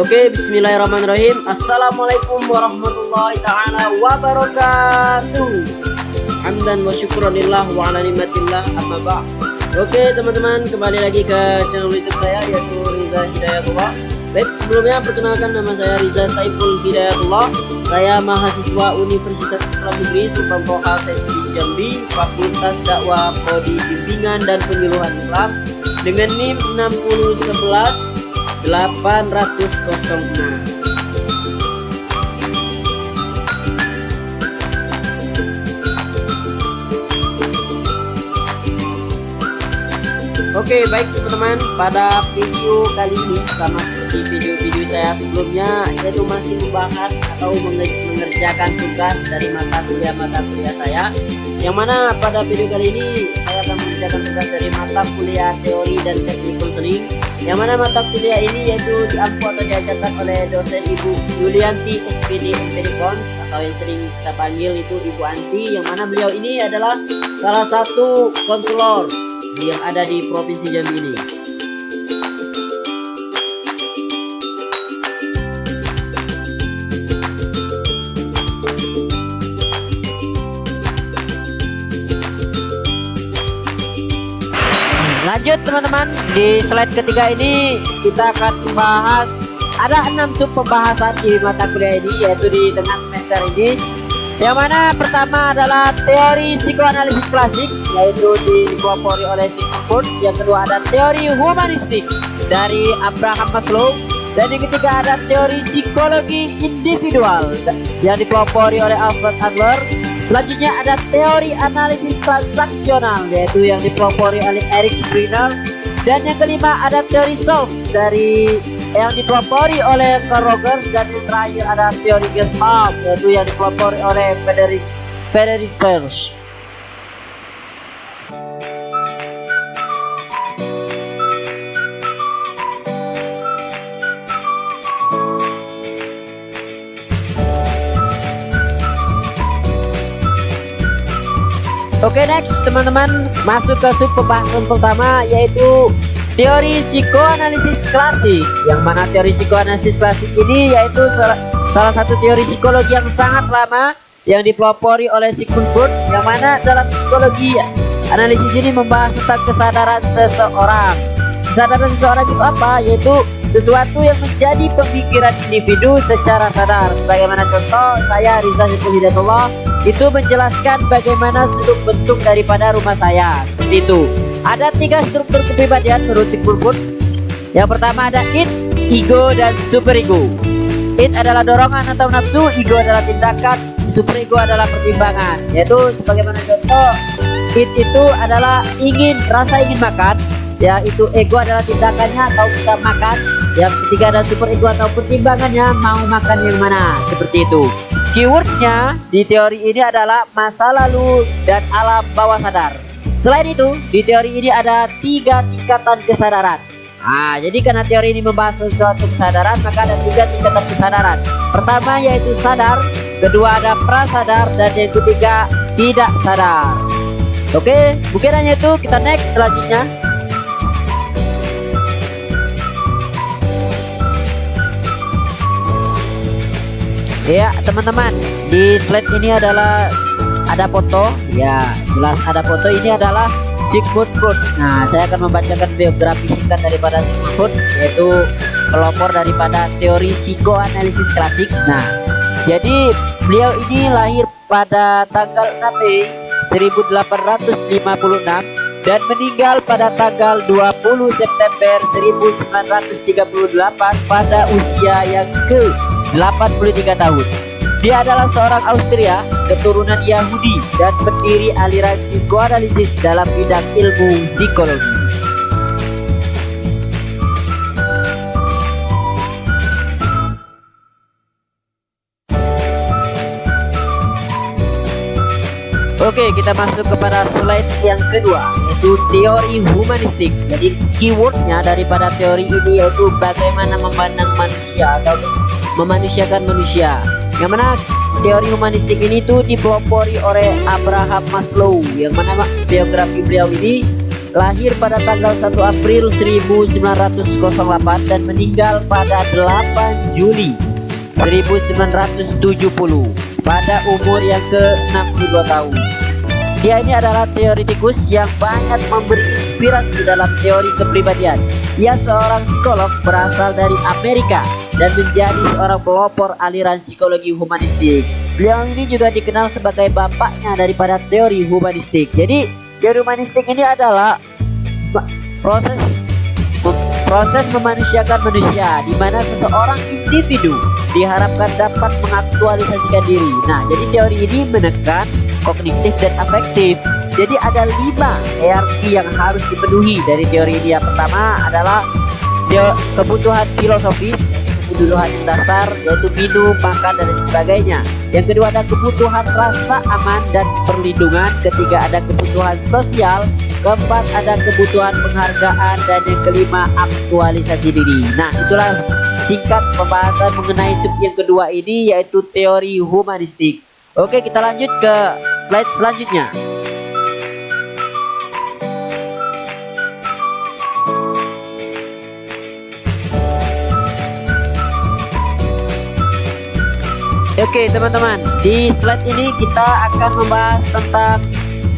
Oke, bismillahirrahmanirrahim. Assalamualaikum warahmatullahi ta'ala wabarakatuh. Hamdan wa syukranillah wa ala nikmatillah, amma ba'd. Oke teman-teman, kembali lagi ke channel YouTube saya, yaitu Riza Hidayatullah. Baik, sebelumnya perkenalkan, nama saya Riza Saiful Hidayatullah. Saya mahasiswa Universitas Islam Negeri Sultan Toha Saiful Jambi, Fakultas Dakwah Prodi Bimbingan dan Penyuluhan Islam, dengan NIM 6011 806. Oke, baik teman-teman, pada video kali ini sama seperti video-video saya sebelumnya, yaitu masih membahas atau mengerjakan tugas dari mata kuliah saya, yang mana pada video kali ini saya akan mengerjakan tugas dari mata kuliah teori dan teknik konseling, yang mana mata kuliah ini yaitu diampu atau diajarkan oleh dosen Ibu Yulianti SPD Kons, atau yang sering kita panggil itu Ibu Anti, yang mana beliau ini adalah salah satu konselor yang ada di Provinsi Jambi ini. Lanjut teman-teman, di slide ketiga ini kita akan membahas ada 6 sub pembahasan di mata kuliah ini, yaitu di tengah semester ini, yang mana pertama adalah teori psikoanalisis klasik, yaitu dipelopori oleh Sigmund Freud. Yang kedua ada teori humanistik dari Abraham Maslow, dan yang ketiga ada teori psikologi individual yang dipelopori oleh Alfred Adler. Selanjutnya ada teori analisis transaksional, yaitu yang dipelopori oleh Erich Brinell, dan yang kelima ada teori soft dari yang dipelopori oleh Carl Rogers, dan yang terakhir ada teori Gestalt, yaitu yang dipelopori oleh Friedrich Perls. Oke, next teman-teman, masuk ke sub pembahasan pertama, yaitu teori psikoanalisis klasik, yang mana teori psikoanalisis klasik ini yaitu salah satu teori psikologi yang sangat lama yang dipelopori oleh Sigmund Freud, yang mana dalam psikologi analisis ini membahas tentang kesadaran seseorang. Kesadaran seseorang itu apa? Yaitu sesuatu yang menjadi pemikiran individu secara sadar. Bagaimana contoh, saya Riza Saiful Hidayatullah itu menjelaskan bagaimana struktur bentuk daripada rumah saya. Seperti itu. Ada 3 struktur kepribadian menurut Sigmund Freud. Yang pertama ada id, ego, dan superego. Id adalah dorongan atau nafsu, ego adalah tindakan, superego adalah pertimbangan. Yaitu sebagaimana contoh, id itu adalah rasa ingin makan, yaitu ego adalah tindakannya atau kita makan. Yang ketiga ada superego atau pertimbangannya, mau makan yang mana. Seperti itu. Keywordnya di teori ini adalah masa lalu dan alam bawah sadar. Selain itu, di teori ini ada 3 tingkatan kesadaran. Nah, jadi karena teori ini membahas sesuatu kesadaran, maka ada 3 tingkatan kesadaran. Pertama yaitu sadar, kedua ada prasadar, dan yang ketiga tidak sadar. Oke, bukan hanya itu, kita next selanjutnya. Ya teman-teman, di slide ini adalah ada foto, ya jelas ada foto. Ini adalah Sigmund Freud. Nah, saya akan membacakan biografi singkat daripada Sigmund Freud, yaitu pelopor daripada teori psikoanalisis klasik. Nah, jadi beliau ini lahir pada tanggal 6 Mei 1856 dan meninggal pada tanggal 20 September 1938 pada usia yang ke-83 tahun. Dia adalah seorang Austria, keturunan Yahudi, dan pendiri aliran psikoanalisis dalam bidang ilmu psikologi. Oke, kita masuk kepada slide yang kedua, yaitu teori humanistik. Jadi keywordnya daripada teori ini yaitu bagaimana memandang manusia atau memanusiakan manusia. Yang mana teori humanistik ini tuh dipelopori oleh Abraham Maslow, yang mana biografi beliau ini lahir pada tanggal 1 April 1908 dan meninggal pada 8 Juli 1970 pada umur yang ke-62 tahun. Dia ini adalah teoritikus yang banyak memberi inspirasi dalam teori kepribadian. Ia seorang psikolog berasal dari Amerika dan menjadi seorang pelopor aliran psikologi humanistik. Beliau ini juga dikenal sebagai bapaknya daripada teori humanistik. Jadi teori humanistik ini adalah proses memanusiakan manusia, di mana seseorang individu diharapkan dapat mengaktualisasikan diri. Nah, jadi teori ini menekan kognitif dan afektif. Jadi ada 5 hierarki yang harus dipenuhi dari teori ini. Yang pertama adalah kebutuhan filosofis, kebutuhan yang dasar, yaitu minum, makan, dan sebagainya. Yang kedua ada kebutuhan rasa aman dan perlindungan. Ketiga ada kebutuhan sosial. Keempat ada kebutuhan penghargaan. Dan yang kelima aktualisasi diri. Nah, itulah singkat pembahasan mengenai sub yang kedua ini, yaitu teori humanistik. Oke, kita lanjut ke slide selanjutnya. Oke teman-teman, di slide ini kita akan membahas tentang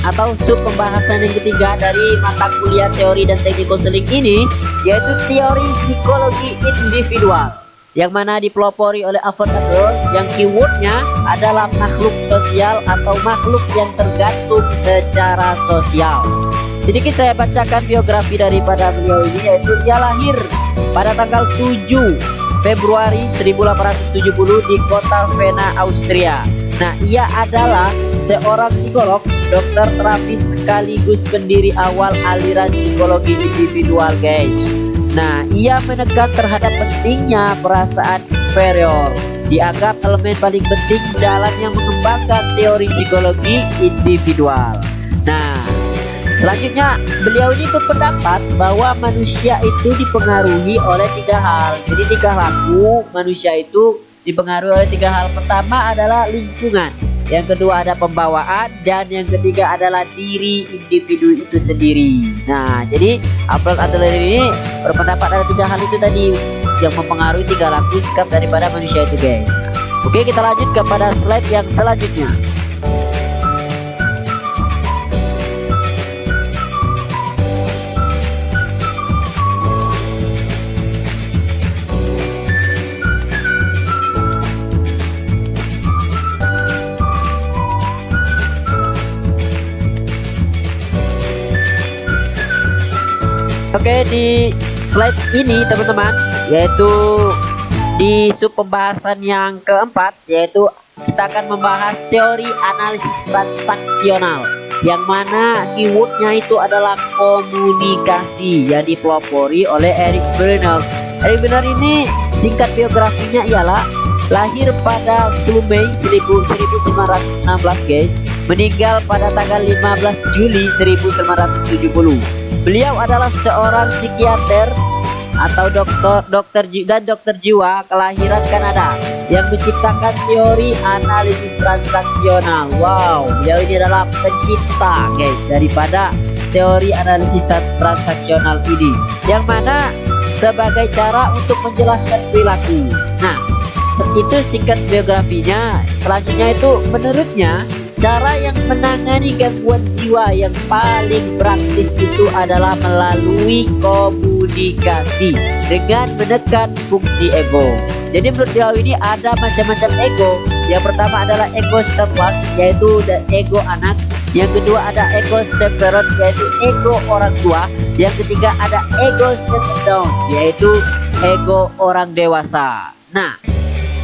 atau sub pembahasan yang ketiga dari mata kuliah teori dan teknik konseling ini, yaitu teori psikologi individual, yang mana dipelopori oleh Alfred Adler, yang keywordnya adalah makhluk sosial atau makhluk yang tergantung secara sosial. Sedikit saya bacakan biografi daripada beliau ini, yaitu ia lahir pada tanggal 7 Februari 1870 di kota Vienna, Austria. Nah, ia adalah seorang psikolog, dokter terapis sekaligus pendiri awal aliran psikologi individual, guys. Nah, ia menekan terhadap pentingnya perasaan inferior, dianggap elemen paling penting dalam yang mengembangkan teori psikologi individual. Nah, selanjutnya beliau ini berpendapat bahwa manusia itu dipengaruhi oleh 3 hal. Jadi tingkah laku manusia itu dipengaruhi oleh 3 hal. Pertama adalah lingkungan, yang kedua ada pembawaan, dan yang ketiga adalah diri individu itu sendiri. Nah, jadi Alfred Adler ini berpendapat ada 3 hal itu tadi yang mempengaruhi 3 laku sikap daripada manusia itu, guys. Oke, kita lanjut kepada slide yang selanjutnya. Oke, di slide ini teman-teman, yaitu di sub pembahasan yang keempat, yaitu kita akan membahas teori analisis transaksional, yang mana keywordnya itu adalah komunikasi, yang dipelopori oleh Eric Bernard. Eric Bernard ini singkat biografinya ialah lahir pada 10 Mei 1916, guys, meninggal pada tanggal 15 Juli 1970. Beliau adalah seorang psikiater atau dokter jiwa kelahiran Kanada yang menciptakan teori analisis transaksional. Wow, beliau ini adalah pencipta, guys, daripada teori analisis transaksional ini, yang mana sebagai cara untuk menjelaskan perilaku. Nah, itu singkat biografinya. Selanjutnya itu menurutnya cara yang menangani gangguan jiwa yang paling praktis itu adalah melalui komunikasi dengan menekan fungsi ego. Jadi menurut beliau ini ada macam-macam ego. Yang pertama adalah ego step one, yaitu ego anak. Yang kedua ada ego step parent, yaitu ego orang tua. Yang ketiga ada ego step down, yaitu ego orang dewasa. Nah,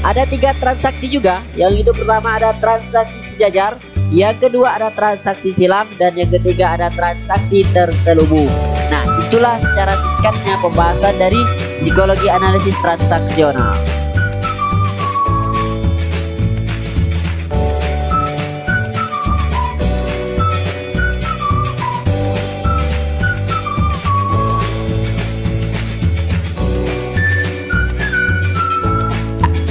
ada 3 transaksi juga. Yang itu pertama ada transaksi sejajar, yang kedua ada transaksi silang, dan yang ketiga ada transaksi terselubung. Nah, itulah secara singkatnya pembahasan dari psikologi analisis transaksional.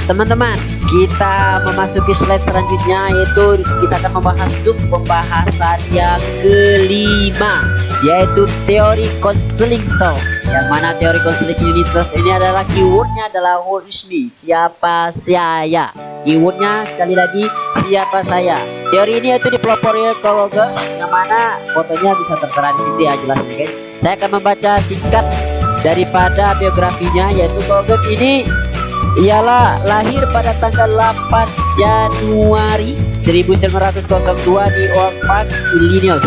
Teman-teman, kita memasuki slide selanjutnya, yaitu kita akan membahas sub pembahasan yang kelima, yaitu teori konseling self. Yang mana teori konseling universe ini adalah keywordnya adalah who is me, siapa saya. Keywordnya sekali lagi siapa saya. Teori ini yaitu dipelopori Carl Rogers, yang mana fotonya bisa tertera di sini ya jelasnya guys. Saya akan membaca singkat daripada biografinya, yaitu Carl Rogers ini ialah lahir pada tanggal 8 Januari 1902 di Oak Park, Illinois,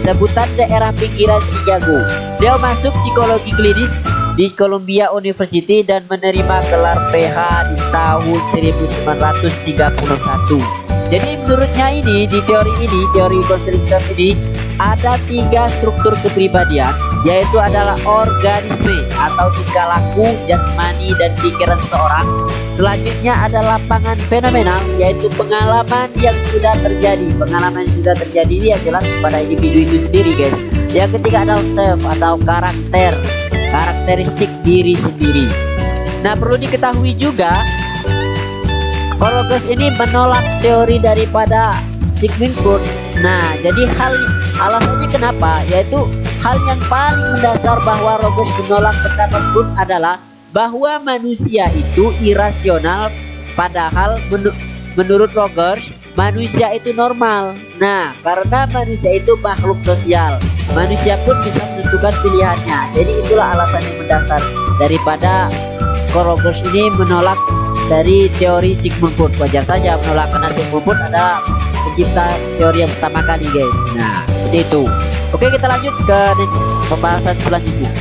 sebutan daerah pinggiran Chicago. Beliau masuk psikologi klinis di Columbia University dan menerima gelar PH di tahun 1931. Jadi menurutnya ini di teori konseling self ini ada 3 struktur kepribadian, yaitu adalah organisme atau tingkah laku, jasmani dan pikiran seseorang. Selanjutnya ada lapangan fenomenal, yaitu pengalaman yang sudah terjadi. Pengalaman yang sudah terjadi ini yang jelas pada individu itu sendiri guys. Yang ketiga adalah self atau karakteristik diri sendiri. Nah, perlu diketahui juga Carl Rogers ini menolak teori daripada Sigmund Freud. Nah, jadi alasannya kenapa? Yaitu hal yang paling mendasar bahwa Rogers menolak pendapat Freud adalah bahwa manusia itu irasional, padahal menurut Rogers manusia itu normal. Nah, karena manusia itu makhluk sosial, manusia pun bisa menentukan pilihannya. Jadi itulah alasan yang mendasar daripada Carl Rogers ini menolak dari teori Sigmund Freud. Wajar saja menolak karena Sigmund Freud adalah pencipta teori yang pertama kali guys. Nah, seperti itu. Oke, kita lanjut ke next pembahasan selanjutnya.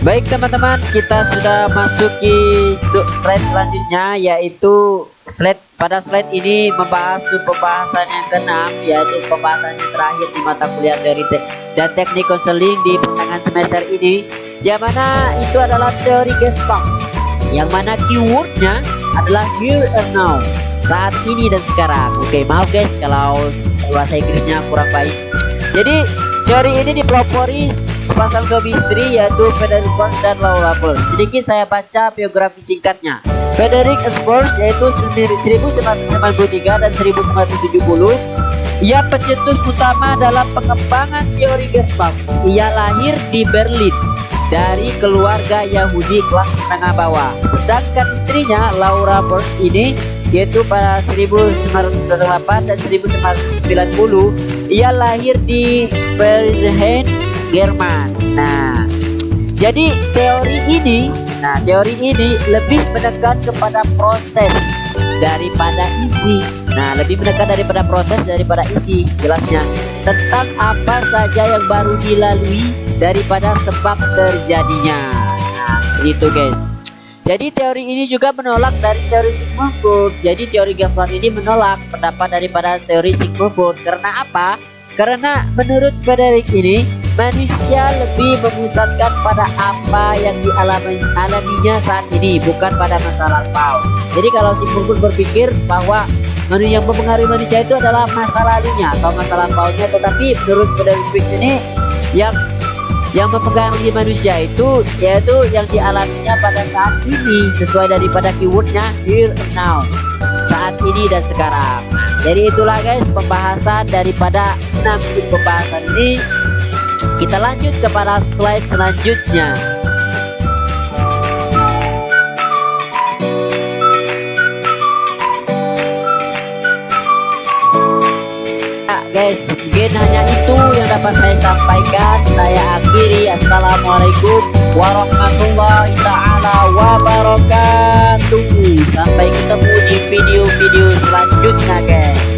Baik teman-teman, kita sudah masuki slide selanjutnya, yaitu pada slide ini membahas pembahasan yang ke-6, yaitu pembahasan yang terakhir di mata kuliah teori dan teknik konseling di pertengahan semester ini, yang mana itu adalah teori Gestalt, yang mana keywordnya adalah here and now, saat ini dan sekarang. Oke, maaf guys kalau bahasa Inggrisnya kurang baik. Jadi teori ini dipelopori sepasang suami istri, yaitu Frederick Spurs dan Laura Peirce. Sedikit saya baca biografi singkatnya. Frederick Spurs yaitu 1993 dan 1970. Ia pencetus utama dalam pengembangan teori Gestalt. Ia lahir di Berlin dari keluarga Yahudi kelas menengah bawah. Sedangkan istrinya Laura Peirce ini yaitu pada 1908 dan 1990, ia lahir di Berlin, Jerman. Nah, jadi teori ini lebih menekan kepada proses daripada isi. Nah, lebih menekan daripada proses daripada isi, jelasnya tentang apa saja yang baru dilalui daripada sebab terjadinya. Nah, itu guys. Jadi teori ini juga menolak dari teori Sigmund Freud. Jadi teori Gestalt ini menolak pendapat daripada teori Sigmund Freud. Karena apa? Karena menurut Frederick ini manusia lebih memusatkan pada apa yang dialaminya saat ini, bukan pada masa lampau. Jadi kalau Sigmund Freud berpikir bahwa yang mempengaruhi manusia itu adalah masa lalunya atau masa lampaunya, tetapi menurut Frederick ini yang mempengaruhi manusia itu yaitu yang dialaminya pada saat ini, sesuai daripada keywordnya here and now, saat ini dan sekarang. Jadi itulah guys pembahasan daripada 6 pembahasan ini. Kita lanjut kepada slide selanjutnya. Guys, mungkin hanya itu yang dapat saya sampaikan. Saya akhiri. Assalamualaikum warahmatullahi ta'ala wabarakatuh. Sampai ketemu di video-video selanjutnya guys.